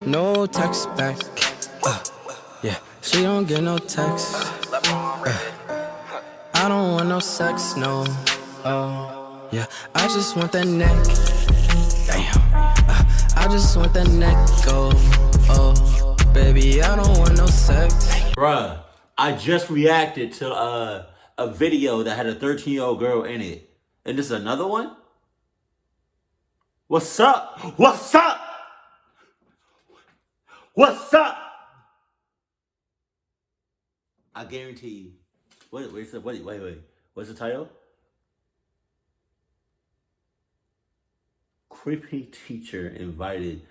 No text back. Yeah, she don't get no text. I don't want no sex, no. Oh, yeah, I just want that neck. Damn. I just want that neck. Oh, baby, I don't want no sex. Bruh, I just reacted to a video that had a 13-year-old girl in it. And this is another one? What's up? What's up? What's up? I guarantee you. Wait. What's the title? Creepy teacher invited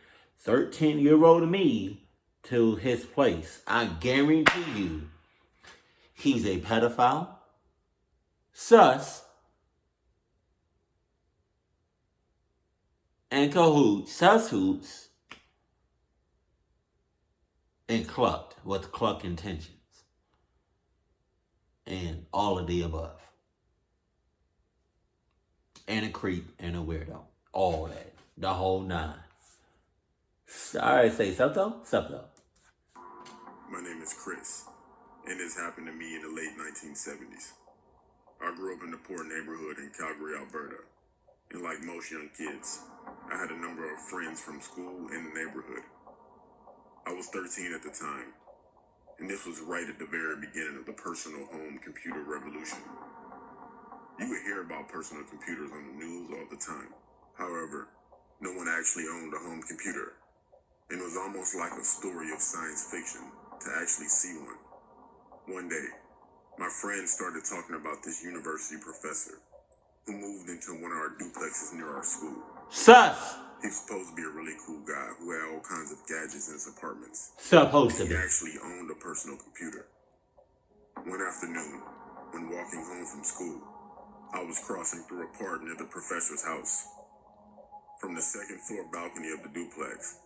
13-year-old me to his place. I guarantee you he's a pedophile, sus, and sus hoots, and clucked with cluck intentions. And all of the above. And a creep and a weirdo. All that. The whole nine. Sorry, say something? Something. My name is Chris, and this happened to me in the late 1970s. I grew up in a poor neighborhood in Calgary, Alberta. And like most young kids, I had a number of friends from school and the neighborhood. I was 13 at the time, and this was right at the very beginning of the personal home computer revolution. You would hear about personal computers on the news all the time. However, no one actually owned a home computer, and it was almost like a story of science fiction to actually see one. One day, my friends started talking about this university professor who moved into one of our duplexes near our school. Sus! He was supposed to be a really cool guy who had all kinds of gadgets in his apartments. Supposed to He be. actually owned a personal computer. One afternoon, when walking home from school, I was crossing through a park near the professor's house. From the second floor balcony of the duplex,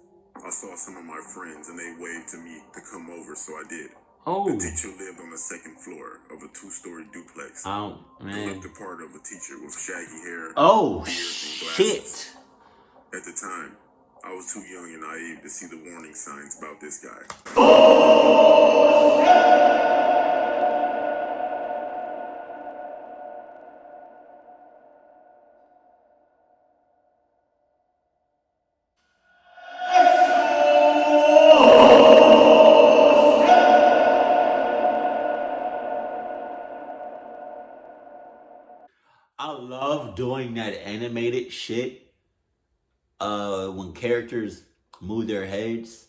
I saw some of my friends and they waved to me to come over, so I did. Oh. The teacher lived on the second floor of a 2-story duplex. Oh, I man. looked the part of a teacher with shaggy hair, Oh, beard, and glasses. shit. At the time, I was too young and naive to see the warning signs about this guy. I love doing that animated shit when characters move their heads,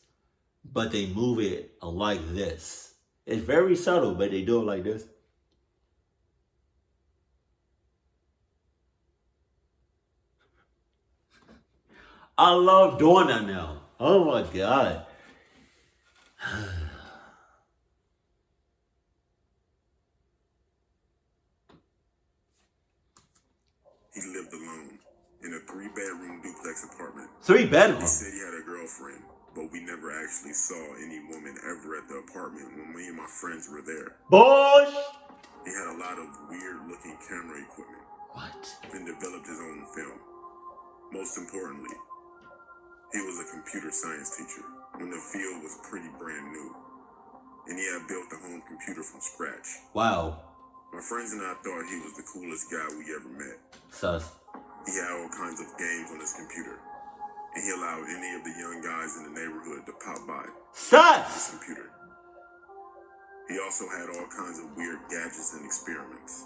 but they move it like this. It's very subtle, but they do it like this. I love doing that now. Oh my God. He lived alone in a 3-bedroom duplex apartment. 3 He bedrooms. said he had a girlfriend, but we never actually saw any woman ever at the apartment when me and my friends were there. Bosh. He had a lot of weird-looking camera equipment What? and developed his own film. Most importantly, he was a computer science teacher when the field was pretty brand new, and he had built a home computer from scratch. Wow. My friends and I thought he was the coolest guy we ever met. Sus. He had all kinds of games on his computer, and he allowed any of the young guys in the neighborhood to pop by Sus. his computer. He also had all kinds of weird gadgets and experiments.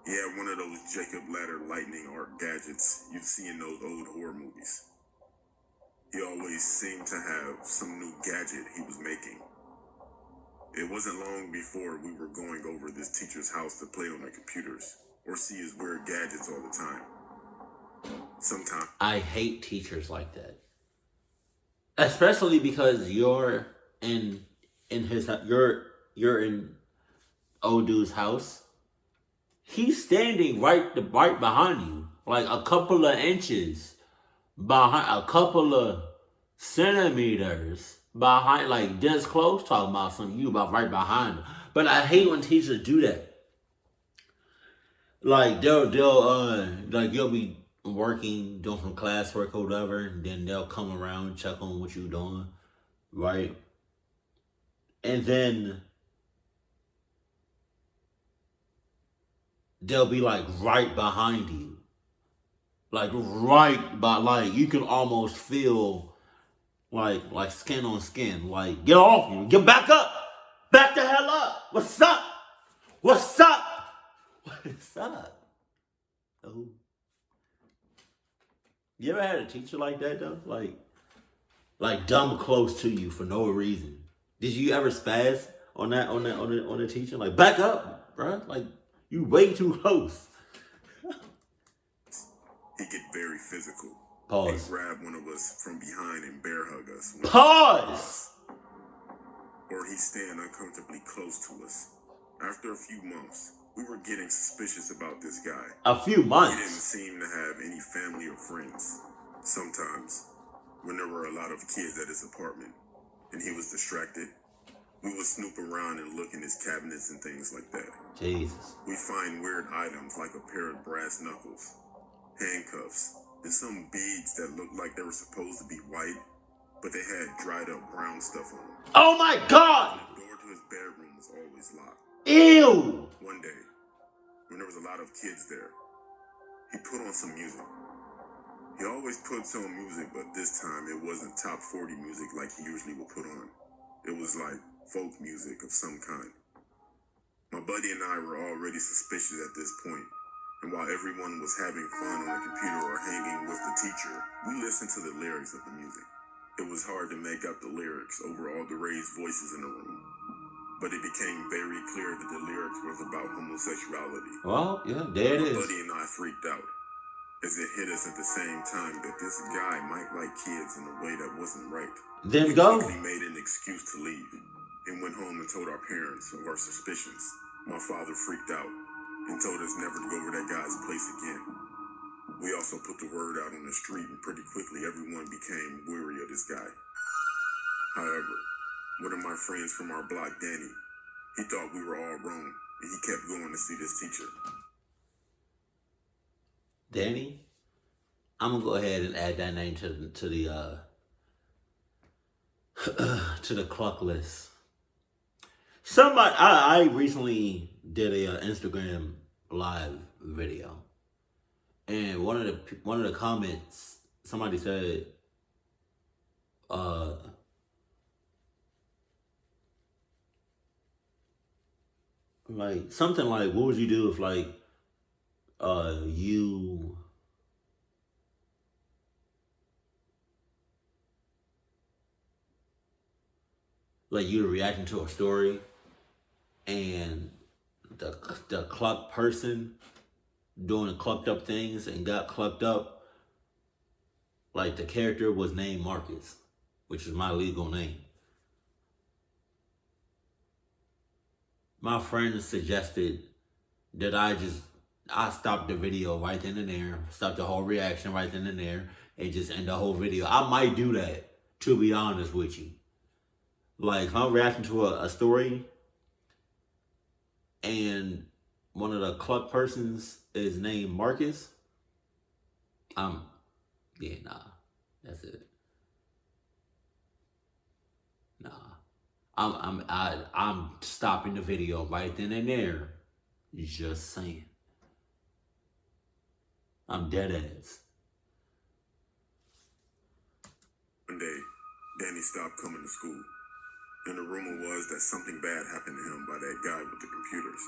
He had one of those Jacob Ladder lightning arc gadgets you'd see in those old horror movies. He always seemed to have some new gadget he was making. It wasn't long before we were going over this teacher's house to play on the computers or see his weird gadgets all the time. Sometimes I hate teachers like that. Especially because you're in his you're in old dude's house. He's standing right behind you, like a couple of inches behind, a couple of centimeters behind, like this close. Talking about something you about right behind him. But I hate when teachers do that. Like they'll like you'll be working, doing some classwork or whatever, and then they'll come around and check on what you're doing, right? And then they'll be like right behind you. Like right by, like you can almost feel like skin on skin. Like, get off me, get back up, back the hell up. What's up? What's up? What's up? Oh, you ever had a teacher like that though? Like dumb close to you for no reason. Did you ever spaz on the teacher? Like, back up, bro. Like, you way too close. He'd get very physical. Pause. He'd grab one of us from behind and bear hug us. Pause. Or he'd stand uncomfortably close to us. After a few months, we were getting suspicious about this guy. A few He didn't months. seem to have any family or friends. Sometimes, when there were a lot of kids at his apartment and he was distracted, we would snoop around and look in his cabinets and things like that. Jesus. We'd find weird items like a pair of brass knuckles, handcuffs, and some beads that looked like they were supposed to be white, but they had dried up brown stuff on them. Oh my God. The door to his bedroom was always locked. Ew. One day, when there was a lot of kids there, he put on some music. He always puts on music, but this time it wasn't top 40 music like he usually would put on. It was like folk music of some kind. My buddy and I were already suspicious at this point, and while everyone was having fun on the computer or hanging with the teacher, we listened to the lyrics of the music. It was hard to make out the lyrics over all the raised voices in the room, but it became very clear that the lyrics was about homosexuality. Well, yeah, there it My is. buddy and I freaked out, as it hit us at the same time that this guy might like kids in a way that wasn't right. Then We go. quickly made an excuse to leave and went home and told our parents of our suspicions. My father freaked out and told us never to go over that guy's place again. We also put the word out on the street, and pretty quickly everyone became weary of this guy. However, one of my friends from our block, Danny, he thought we were all wrong, and he kept going to see this teacher. Danny, I'm gonna go ahead and add that name to the to the cluck list. Somebody, I recently did a Instagram live video, and one of the comments, somebody said, like something like, what would you do if you you're reacting to a story and the cluck person doing the clucked up things and got clucked up, like the character was named Marcus, which is my legal name. My friend suggested that I stopped the video right then and there, stop the whole reaction right then and there, and just end the whole video. I might do that, to be honest with you. Like, if I'm reacting to a story and one of the club persons is named Marcus, yeah, nah, that's it. Nah, I'm stopping the video right then and there. Just saying. I'm dead ass. One day, Danny stopped coming to school, and the rumor was that something bad happened to him by that guy with the computers.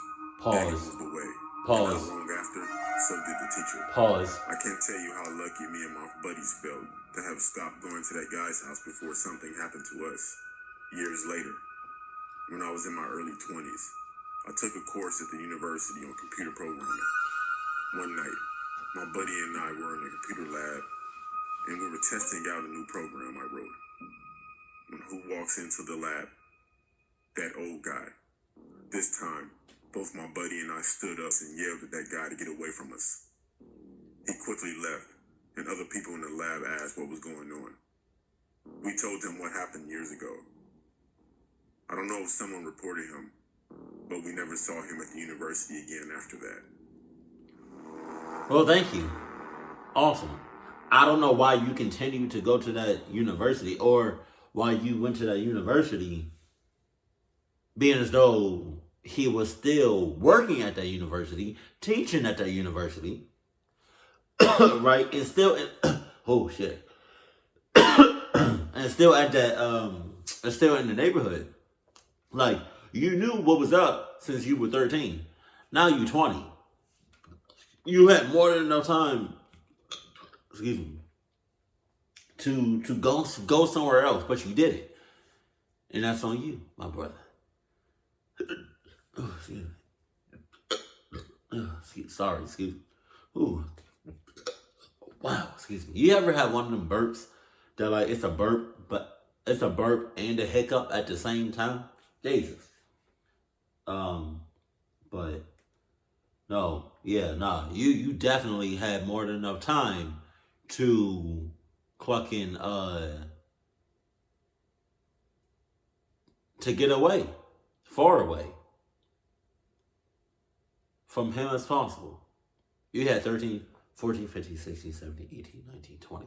Danny Pause. moved away. Pause. And not long after, so did the teacher. Pause. I can't tell you how lucky me and my buddies felt to have stopped going to that guy's house before something happened to us. Years later, when I was in my early 20s, I took a course at the university on computer programming. One night, my buddy and I were in the computer lab, and we were testing out a new program I wrote. When who walks into the lab? That old guy. This time, both my buddy and I stood up and yelled at that guy to get away from us. He quickly left, and other people in the lab asked what was going on. We told him what happened years ago. I don't know if someone reported him, but we never saw him at the university again after that. Well, thank you. Awesome. I don't know why you continue to go to that university or why you went to that university being as though he was still working at that university, teaching at that university, right? And still, oh shit, and still at that, and still in the neighborhood. Like, you knew what was up since you were 13. Now you're 20. You had more than enough time, excuse me, to go somewhere else, but you did it, and that's on you, my brother. Oh, excuse me. Oh, excuse me. Ooh. Wow, excuse me. You ever had one of them burps that like it's a burp, but it's a burp and a hiccup at the same time? Jesus. But no, yeah, nah. You definitely had more than enough time to clucking to get away, far away from him as possible. You had 13, 14, 15, 16, 17, 18, 19, 20.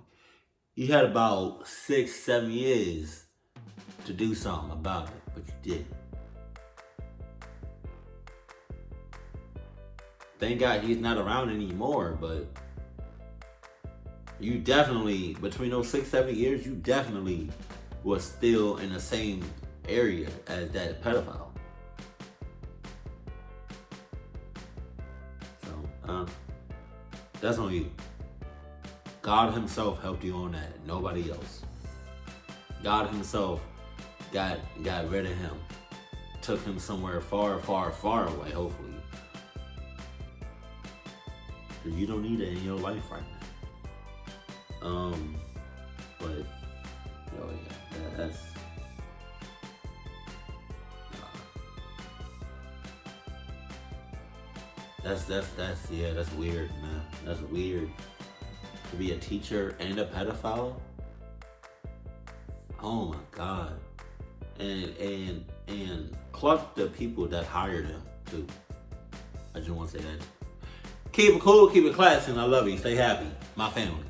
You had about 6, 7 years to do something about it, but you didn't. Thank God he's not around anymore, but you definitely, between those 6, 7 years, you definitely was still in the same area as that pedophile. So, that's on you. God himself helped you on that, nobody else. God himself got rid of him. Took him somewhere far, far, far away, hopefully. Because you don't need it in your life right now. But, yo, yeah, that's weird, man. That's weird. To be a teacher and a pedophile? Oh my God. And cluck the people that hired him too. I just want to say that. Keep it cool, keep it classy, and I love you. Stay happy. My family.